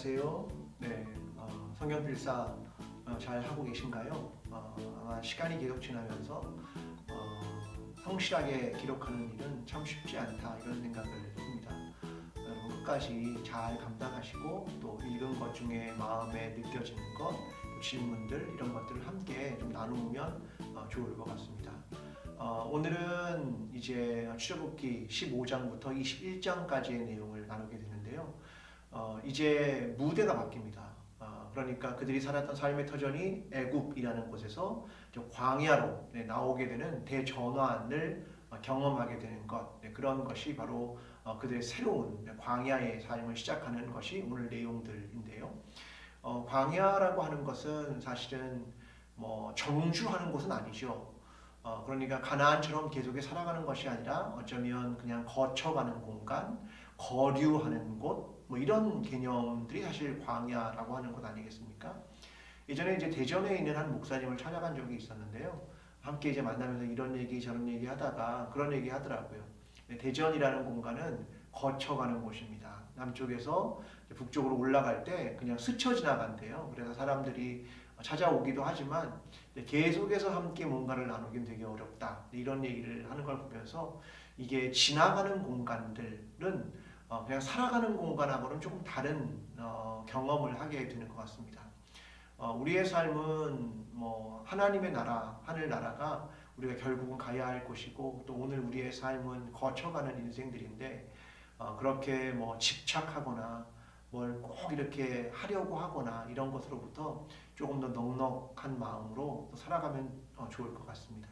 안녕하세요. 네, 성경 필사 잘 하고 계신가요? 아마 시간이 계속 지나면서 성실하게 기록하는 일은 참 쉽지 않다 이런 생각을 합니다. 여러분 끝까지 잘 감당하시고 또 읽은 것 중에 마음에 느껴지는 것, 질문들 이런 것들을 함께 좀 나누면 좋을 것 같습니다. 오늘은 이제 출애굽기 15장부터 21장까지의 내용을 나누게 되는데요. 이제 무대가 바뀝니다. 그러니까 그들이 살았던 삶의 터전이 애굽이라는 곳에서 광야로 나오게 되는 대전환을 경험하게 되는 것, 그런 것이 바로 그들의 새로운 광야의 삶을 시작하는 것이 오늘 내용들인데요. 광야라고 하는 것은 사실은 뭐 정주하는 곳은 아니죠. 그러니까 가나안처럼 계속해 살아가는 것이 아니라 어쩌면 그냥 거쳐가는 공간, 거류하는 곳, 뭐 이런 개념들이 사실 광야라고 하는 것 아니겠습니까? 예전에 이제 대전에 있는 한 목사님을 찾아간 적이 있었는데요. 함께 이제 만나면서 이런 얘기 저런 얘기 하다가 그런 얘기 하더라고요. 대전이라는 공간은 거쳐가는 곳입니다. 남쪽에서 북쪽으로 올라갈 때 그냥 스쳐 지나간대요. 그래서 사람들이 찾아오기도 하지만 계속해서 함께 뭔가를 나누긴 되게 어렵다. 이런 얘기를 하는 걸 보면서 이게 지나가는 공간들은 그냥 살아가는 공간하고는 조금 다른 경험을 하게 되는 것 같습니다. 우리의 삶은 뭐 하나님의 나라, 하늘 나라가 우리가 결국은 가야 할 곳이고 또 오늘 우리의 삶은 거쳐가는 인생들인데 그렇게 뭐 집착하거나 뭘 꼭 이렇게 하려고 하거나 이런 것으로부터 조금 더 넉넉한 마음으로 살아가면 좋을 것 같습니다.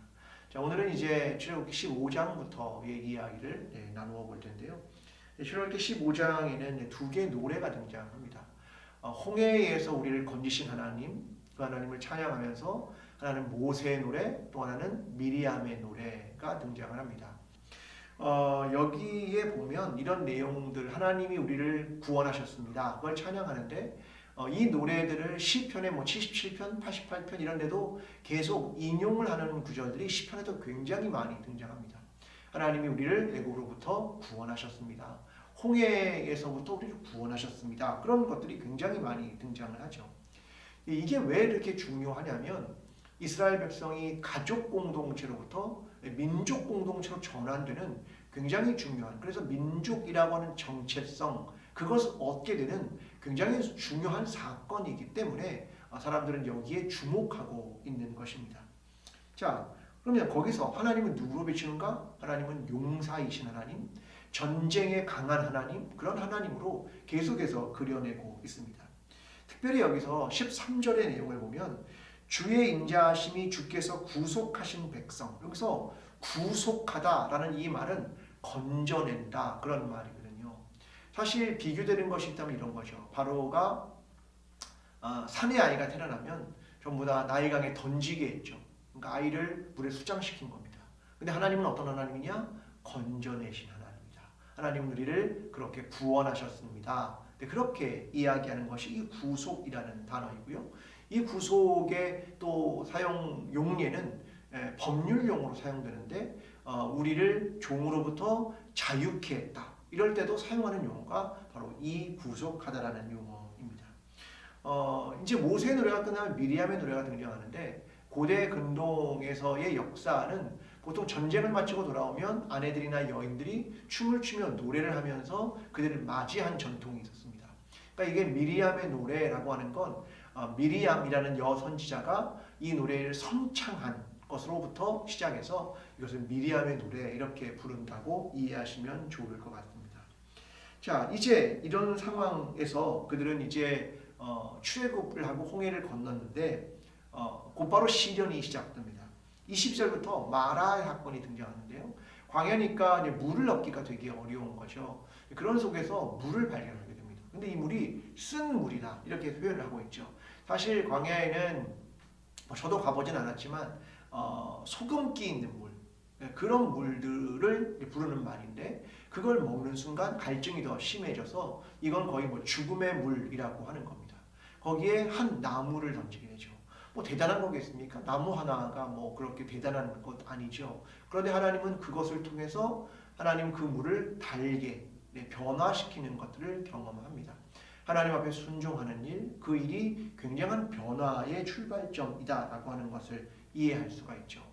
자, 오늘은 이제 출애굽기 15장부터의 이야기를 나누어 볼 텐데요. 출애굽기 15장에는 두 개의 노래가 등장합니다. 홍해에서 우리를 건지신 하나님, 그 하나님을 찬양하면서 하나는 모세의 노래, 또 하나는 미리암의 노래가 등장을 합니다. 여기에 보면 이런 내용들, 하나님이 우리를 구원하셨습니다. 그걸 찬양하는데 이 노래들을 시편에 뭐 77편, 88편 이런 데도 계속 인용을 하는 구절들이 시편에도 굉장히 많이 등장합니다. 하나님이 우리를 애굽으로부터 구원하셨습니다. 홍해에서부터 우리를 구원하셨습니다. 그런 것들이 굉장히 많이 등장을 하죠. 이게 왜 이렇게 중요하냐면 이스라엘 백성이 가족 공동체로부터 민족 공동체로 전환되는 굉장히 중요한, 그래서 민족이라고 하는 정체성, 그것을 얻게 되는 굉장히 중요한 사건이기 때문에 사람들은 여기에 주목하고 있는 것입니다. 자, 그러면 거기서 하나님은 누구로 비추는가? 하나님은 용사이신 하나님, 전쟁에 강한 하나님, 그런 하나님으로 계속해서 그려내고 있습니다. 특별히 여기서 13절의 내용을 보면 주의 인자하심이 주께서 구속하신 백성, 여기서 구속하다라는 이 말은 건져낸다 그런 말이거든요. 사실 비교되는 것이 있다면 이런 거죠. 바로가 사내 아이가 태어나면 전부 다 나일강에 던지게 했죠. 그러니까 아이를 물에 수장시킨 겁니다. 근데 하나님은 어떤 하나님이냐? 건져내신 하나님이다. 하나님은 우리를 그렇게 구원하셨습니다. 그렇게 이야기하는 것이 이 구속이라는 단어이고요. 이 구속의 또 사용 용례는 법률용으로 사용되는데 우리를 종으로부터 자유케 했다. 이럴 때도 사용하는 용어가 바로 이 구속하다라는 용어입니다. 이제 모세의 노래가 끝나면 미리암의 노래가 등장하는데 고대 근동에서의 역사는 보통 전쟁을 마치고 돌아오면 아내들이나 여인들이 춤을 추며 노래를 하면서 그들을 맞이한 전통이 있었습니다. 그러니까 이게 미리암의 노래라고 하는 건 미리암이라는 여선지자가 이 노래를 선창한 것으로부터 시작해서 이것을 미리암의 노래 이렇게 부른다고 이해하시면 좋을 것 같습니다. 자, 이제 이런 상황에서 그들은 이제 출애굽을 하고 홍해를 건넜는데 곧바로 시련이 시작됩니다. 20절부터 마라의 사건이 등장하는데요. 광야니까 이제 물을 얻기가 되게 어려운 거죠. 그런 속에서 물을 발견하게 됩니다. 근데 이 물이 쓴 물이다 이렇게 표현을 하고 있죠. 사실 광야에는 저도 가보진 않았지만 소금기 있는 물, 그런 물들을 부르는 말인데 그걸 먹는 순간 갈증이 더 심해져서 이건 거의 뭐 죽음의 물이라고 하는 겁니다. 거기에 한 나무를 던지게 되죠. 뭐 대단한 거겠습니까? 나무 하나가 뭐 그렇게 대단한 것 아니죠. 그런데 하나님은 그것을 통해서 하나님 그 물을 달게 변화시키는 것들을 경험합니다. 하나님 앞에 순종하는 일, 그 일이 굉장한 변화의 출발점이다라고 하는 것을 이해할 수가 있죠.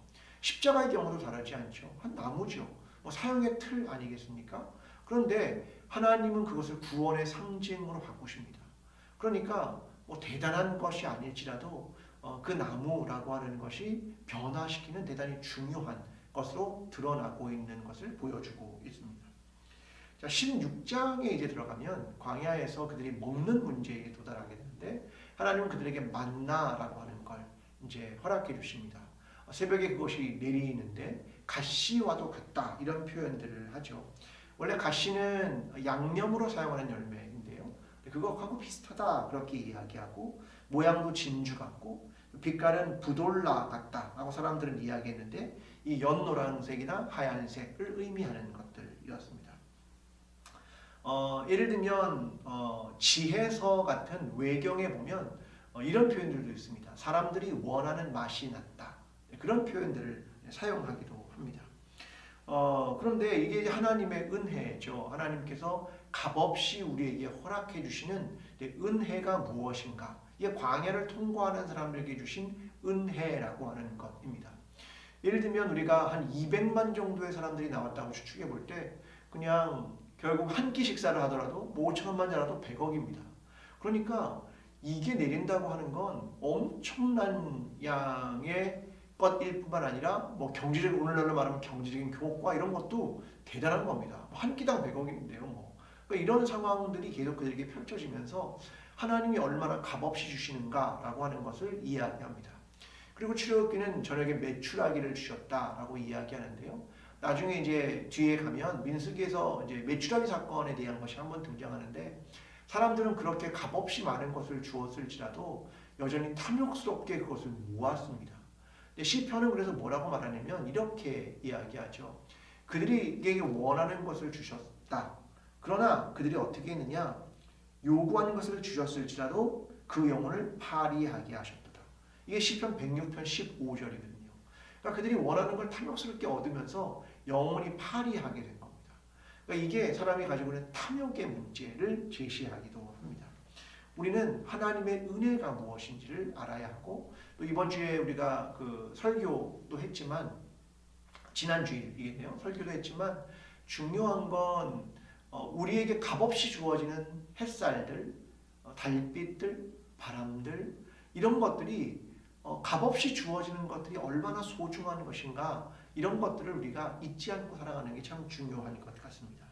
십자가의 경우도 다르지 않죠. 한 나무죠. 사형의 틀 아니겠습니까? 그런데 하나님은 그것을 구원의 상징으로 바꾸십니다. 그러니까 대단한 것이 아닐지라도 그 나무라고 하는 것이 변화시키는 대단히 중요한 것으로 드러나고 있는 것을 보여주고 있습니다. 자, 16장에 이제 들어가면 광야에서 그들이 먹는 문제에 도달하게 되는데 하나님은 그들에게 만나라고 하는 걸 이제 허락해 주십니다. 새벽에 그것이 내리는데 가시와도 같다 이런 표현들을 하죠. 원래 가시는 양념으로 사용하는 열매인데요. 그거하고 비슷하다 그렇게 이야기하고 모양도 진주 같고 빛깔은 부돌라 같다라고 사람들은 이야기했는데 이 연노란색이나 하얀색을 의미하는 것들이었습니다. 예를 들면 지혜서 같은 외경에 보면 이런 표현들도 있습니다. 사람들이 원하는 맛이 났다. 그런 표현들을 사용하기도 합니다. 그런데 이게 하나님의 은혜죠. 하나님께서 값없이 우리에게 허락해 주시는 은혜가 무엇인가? 이게 광야를 통과하는 사람들에게 주신 은혜라고 하는 것입니다. 예를 들면 우리가 한 200만 정도의 사람들이 나왔다고 추측해 볼 때 그냥 결국 한 끼 식사를 하더라도 5천원만 자라도 100억입니다. 그러니까 이게 내린다고 하는 건 엄청난 양의 것일 뿐만 아니라 경제적인 오늘날로 말하면 경제적인 효과 이런 것도 대단한 겁니다. 한 끼당 100억인데요. 그러니까 이런 상황들이 계속 그들에게 펼쳐지면서 하나님이 얼마나 값없이 주시는가라고 하는 것을 이야기합니다. 그리고 출애굽기는 저녁에 메추라기를 주셨다라고 이야기하는데요. 나중에 이제 뒤에 가면 민수기에서 이제 메추라기 사건에 대한 것이 한번 등장하는데 사람들은 그렇게 값없이 많은 것을 주었을지라도 여전히 탐욕스럽게 그것을 모았습니다. 시편은 그래서 뭐라고 말하냐면 이렇게 이야기하죠. 그들이 이게 원하는 것을 주셨다. 그러나 그들이 어떻게 했느냐? 요구하는 것을 주셨을지라도 그 영혼을 파리하게 하셨도다. 이게 시편 106편 15절이거든요. 그러니까 그들이 원하는 걸 탐욕스럽게 얻으면서 영혼이 파리하게 된 겁니다. 그러니까 이게 사람이 가지고 있는 탐욕의 문제를 제시하기도 합니다. 우리는 하나님의 은혜가 무엇인지를 알아야 하고 또 이번 주에 우리가 그 설교도 했지만 지난 주일이겠네요. 설교도 했지만 중요한 건 우리에게 값없이 주어지는 햇살들, 달빛들, 바람들 이런 것들이 값없이 주어지는 것들이 얼마나 소중한 것인가 이런 것들을 우리가 잊지 않고 살아가는 게 참 중요한 것 같습니다.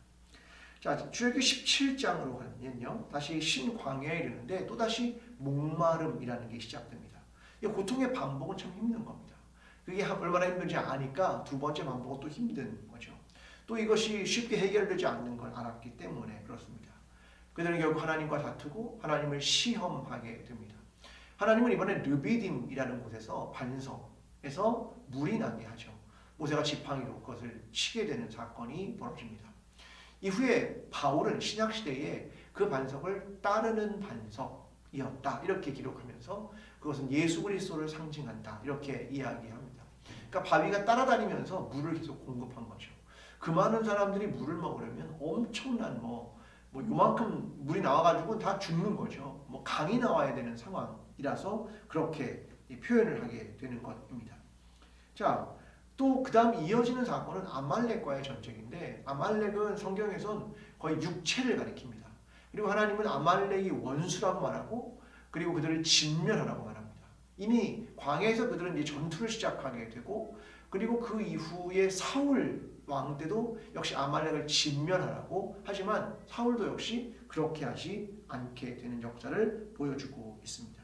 자, 출애굽기 17장으로 가면요. 다시 신광야에 이르는데 또다시 목마름이라는 게 시작됩니다. 이 고통의 반복은 참 힘든 겁니다. 그게 얼마나 힘든지 아니까 두 번째 반복은 또 힘든 거죠. 또 이것이 쉽게 해결되지 않는 걸 알았기 때문에 그렇습니다. 그들은 결국 하나님과 다투고 하나님을 시험하게 됩니다. 하나님은 이번에 르비딤이라는 곳에서 반석에서 물이 나게 하죠. 모세가 지팡이로 그것을 치게 되는 사건이 벌어집니다. 이후에 바울은 신약시대에 그 반석을 따르는 반석이었다 이렇게 기록하면서 그것은 예수 그리스도를 상징한다 이렇게 이야기합니다. 그러니까 바위가 따라다니면서 물을 계속 공급한 거죠. 그 많은 사람들이 물을 먹으려면 엄청난 요만큼 물이 나와가지고 다 죽는 거죠. 강이 나와야 되는 상황이라서 그렇게 표현을 하게 되는 것입니다. 자, 또 그 다음 이어지는 사건은 아말렉과의 전쟁인데 아말렉은 성경에선 거의 육체를 가리킵니다. 그리고 하나님은 아말렉이 원수라고 말하고 그리고 그들을 진멸하라고 말합니다. 이미 광야에서 그들은 이제 전투를 시작하게 되고 그리고 그 이후에 사울 왕 때도 역시 아말렉을 진멸하라고 하지만 사울도 역시 그렇게 하지 않게 되는 역사를 보여주고 있습니다.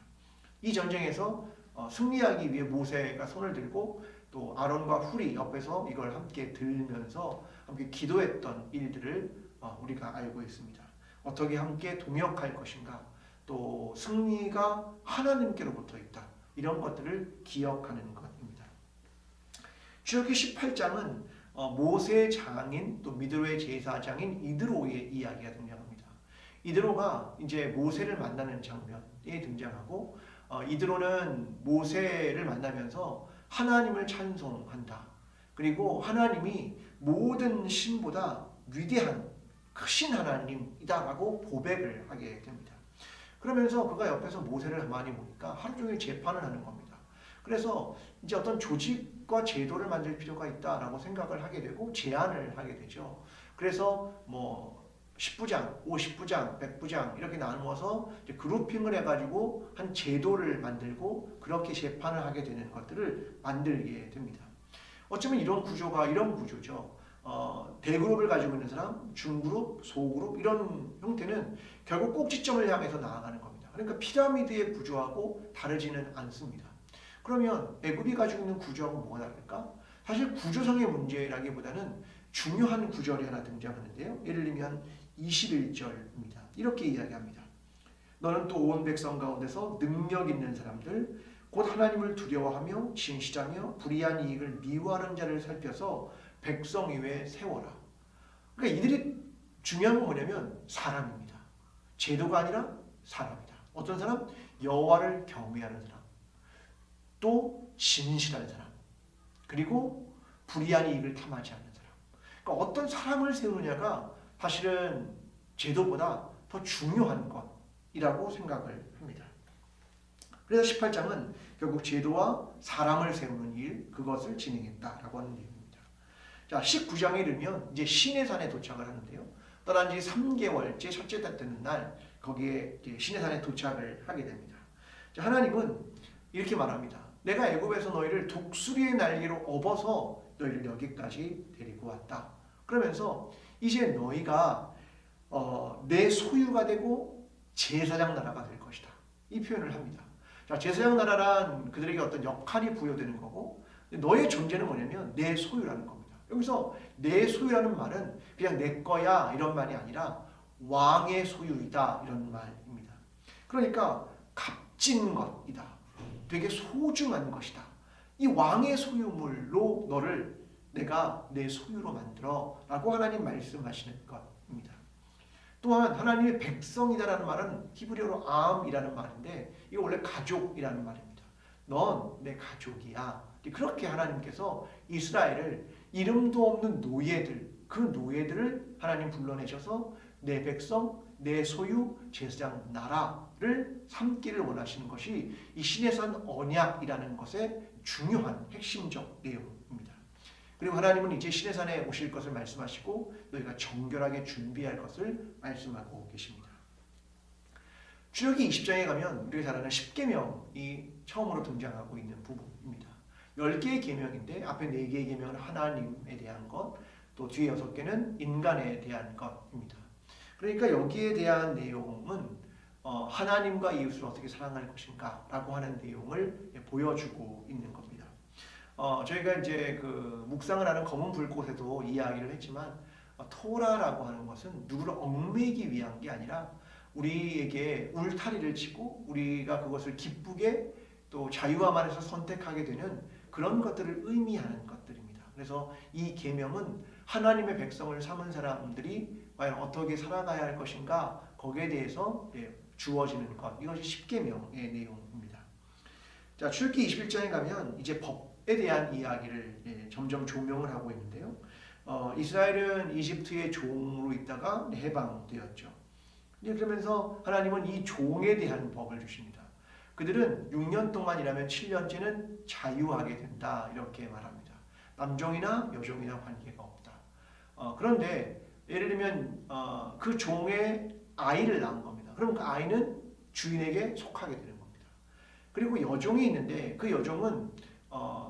이 전쟁에서 승리하기 위해 모세가 손을 들고 또 아론과 훌이 옆에서 이걸 함께 들면서 함께 기도했던 일들을 우리가 알고 있습니다. 어떻게 함께 동역할 것인가 또 승리가 하나님께로부터 있다 이런 것들을 기억하는 것입니다. 출애굽기 18장은 모세의 장인 또 미드로의 제사장인 이드로의 이야기가 등장합니다. 이드로가 이제 모세를 만나는 장면에 등장하고 이드로는 모세를 만나면서 하나님을 찬송한다. 그리고 하나님이 모든 신보다 위대한 크신 하나님이다라고 고백을 하게 됩니다. 그러면서 그가 옆에서 모세를 가만히 보니까 하루 종일 재판을 하는 겁니다. 그래서 이제 어떤 조직과 제도를 만들 필요가 있다라고 생각을 하게 되고 제안을 하게 되죠. 그래서 뭐 10부장, 50부장, 100부장 이렇게 나누어서 이제 그룹핑을 해가지고 한 제도를 만들고 그렇게 재판을 하게 되는 것들을 만들게 됩니다. 어쩌면 이런 구조죠. 대그룹을 가지고 있는 사람, 중그룹, 소그룹 이런 형태는 결국 꼭지점을 향해서 나아가는 겁니다. 그러니까 피라미드의 구조하고 다르지는 않습니다. 그러면 애굽이 가지고 있는 구조하고 뭐가 다를까? 사실 구조상의 문제라기보다는 중요한 구절이 하나 등장하는데요. 예를 들면 21절입니다. 이렇게 이야기합니다. 너는 또 온 백성 가운데서 능력 있는 사람들 곧 하나님을 두려워하며 진실하며 불의한 이익을 미워하는 자를 살펴서 백성 위에 세워라. 그러니까 이들이 중요한 건 뭐냐면 사람입니다. 제도가 아니라 사람이다. 어떤 사람? 여호와를 경외하는 사람, 또 진실한 사람, 그리고 불의한 이익을 탐하지 않는 사람. 그러니까 어떤 사람을 세우느냐가 사실은 제도보다 더 중요한 것이라고 생각을 합니다. 그래서 18장은 결국 제도와 사람을 세우는 일, 그것을 진행했다라고 하는 내용입니다. 자, 19장에 이르면 이제 시내산에 도착을 하는데요. 떠난 지 3개월째 첫째 달 되는 날 거기에 이제 시내산에 도착을 하게 됩니다. 자, 하나님은 이렇게 말합니다. 내가 애굽에서 너희를 독수리의 날개로 업어서 너희를 여기까지 데리고 왔다. 그러면서 이제 너희가 내 소유가 되고 제사장 나라가 될 것이다. 이 표현을 합니다. 자, 제사장 나라란 그들에게 어떤 역할이 부여되는 거고 너의 존재는 뭐냐면 내 소유라는 겁니다. 여기서 내 소유라는 말은 그냥 내 거야 이런 말이 아니라 왕의 소유이다 이런 말입니다. 그러니까 값진 것이다. 되게 소중한 것이다. 이 왕의 소유물로 너를 내가 내 소유로 만들어 라고 하나님 말씀하시는 것입니다. 또한 하나님의 백성이다라는 말은 히브리어로 암이라는 말인데 이거 원래 가족이라는 말입니다. 넌 내 가족이야. 그렇게 하나님께서 이스라엘을 이름도 없는 노예들, 그 노예들을 하나님 불러내셔서 내 백성, 내 소유, 제사장 나라를 삼기를 원하시는 것이 이 시내산 언약이라는 것의 중요한 핵심적 내용입니다. 그리고 하나님은 이제 시내산에 오실 것을 말씀하시고 너희가 정결하게 준비할 것을 말씀하고 계십니다. 출애굽기 20장에 가면 우리가 잘 아는 10계명이 처음으로 등장하고 있는 부분입니다. 10개의 계명인데 앞에 4개의 계명은 하나님에 대한 것, 또 뒤에 6개는 인간에 대한 것입니다. 그러니까 여기에 대한 내용은 하나님과 이웃을 어떻게 사랑할 것인가 라고 하는 내용을 보여주고 있는 겁니다. 저희가 이제 그 묵상을 하는 검은 불꽃에도 이야기를 했지만 토라라고 하는 것은 누구를 얽매이기 위한 게 아니라 우리에게 울타리를 치고 우리가 그것을 기쁘게 또 자유함 안에서 선택하게 되는 그런 것들을 의미하는 것들입니다. 그래서 이 계명은 하나님의 백성을 삼은 사람들이 과연 어떻게 살아가야 할 것인가 거기에 대해서 주어지는 것, 이것이 10계명의 내용입니다. 자, 출애굽기 21장에 가면 이제 법에 대한 이야기를 점점 조명을 하고 있는데요. 이스라엘은 이집트의 종으로 있다가 해방되었죠. 그러면서 하나님은 이 종에 대한 법을 주십니다. 그들은 6년 동안 일하면 7년째는 자유하게 된다 이렇게 말합니다. 남종이나 여종이나 관계가 없다. 그런데 예를 들면 그 종의 아이를 낳은 겁니다. 그럼 그 아이는 주인에게 속하게 되는 겁니다. 그리고 여종이 있는데 그 여종은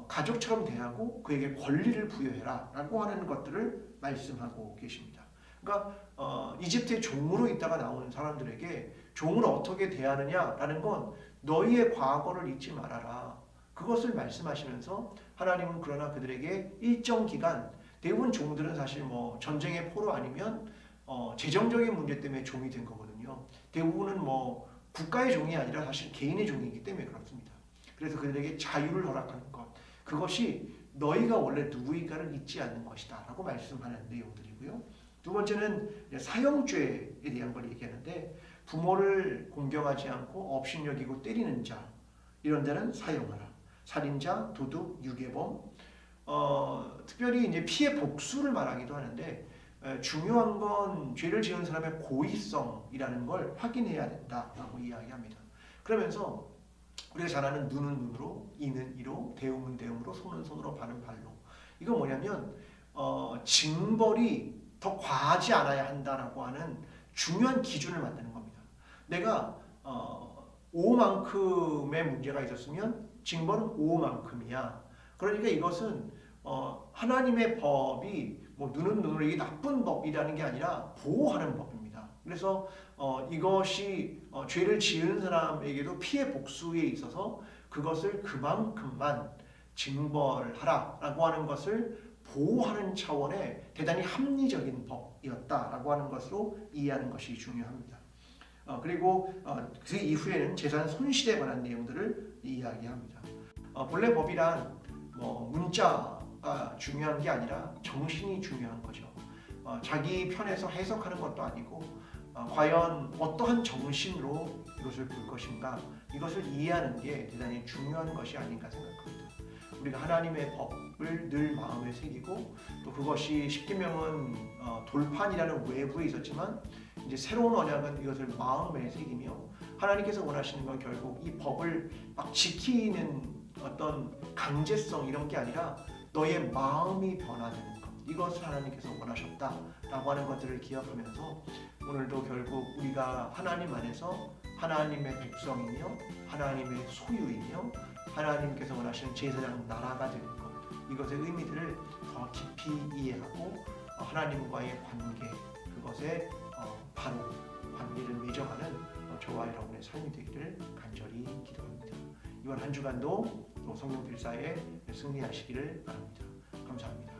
가족처럼 대하고 그에게 권리를 부여해라 라고 하는 것들을 말씀하고 계십니다. 그러니까 이집트의 종으로 있다가 나오는 사람들에게 종을 어떻게 대하느냐라는 건 너희의 과거를 잊지 말아라. 그것을 말씀하시면서 하나님은 그러나 그들에게 일정 기간, 대부분 종들은 사실 뭐 전쟁의 포로 아니면 재정적인 문제 때문에 종이 된 거거든요. 대부분은 뭐 국가의 종이 아니라 사실 개인의 종이기 때문에 그렇습니다. 그래서 그들에게 자유를 허락하는 것, 그것이 너희가 원래 누구인가를 잊지 않는 것이다 라고 말씀하는 내용들이고요. 두 번째는 사형죄에 대한 걸 얘기하는데 부모를 공경하지 않고 업신여기고 때리는 자 이런 데는 사형하라. 살인자, 도둑, 유괴범, 특별히 이제 피해 복수를 말하기도 하는데 중요한 건 죄를 지은 사람의 고의성이라는 걸 확인해야 된다라고 이야기합니다. 그러면서 우리가 잘 아는 눈은 눈으로, 이는 이로, 대움은 대움으로, 손은 손으로, 발은 발로. 이건 뭐냐면 징벌이 더 과하지 않아야 한다라고 하는 중요한 기준을 만드는 겁니다. 내가 5만큼의 문제가 있었으면 징벌은 5만큼이야. 그러니까 이것은 하나님의 법이 뭐 눈은 눈으로 이게 나쁜 법이라는 게 아니라 보호하는 법입니다. 그래서 이것이 죄를 지은 사람에게도 피해 복수에 있어서 그것을 그만큼만 징벌하라라고 하는 것을 보호하는 차원의 대단히 합리적인 법이었다라고 하는 것으로 이해하는 것이 중요합니다. 그리고 그 이후에는 재산 손실에 관한 내용들을 이야기합니다. 본래 법이란 문자가 중요한 게 아니라 정신이 중요한 거죠. 자기 편에서 해석하는 것도 아니고 과연 어떠한 정신으로 이것을 볼 것인가, 이것을 이해하는 게 대단히 중요한 것이 아닌가 생각합니다. 우리가 하나님의 법을 늘 마음에 새기고 또 그것이 십계명은 돌판이라는 외부에 있었지만 이제 새로운 언약은 이것을 마음에 새기며 하나님께서 원하시는 건 결국 이 법을 막 지키는 어떤 강제성 이런 게 아니라 너의 마음이 변화되는 것, 이것을 하나님께서 원하셨다라고 하는 것들을 기억하면서 오늘도 결국 우리가 하나님 안에서 하나님의 백성이며 하나님의 소유이며 하나님께서 원하시는 제사장 나라가 되는 것, 이것의 의미들을 더 깊이 이해하고 하나님과의 관계, 그것에 바로 관계를 맺어가는 저와 여러분의 삶이 되기를 간절히 기도합니다. 이번 한 주간도 성령 필사에 승리하시기를 바랍니다. 감사합니다.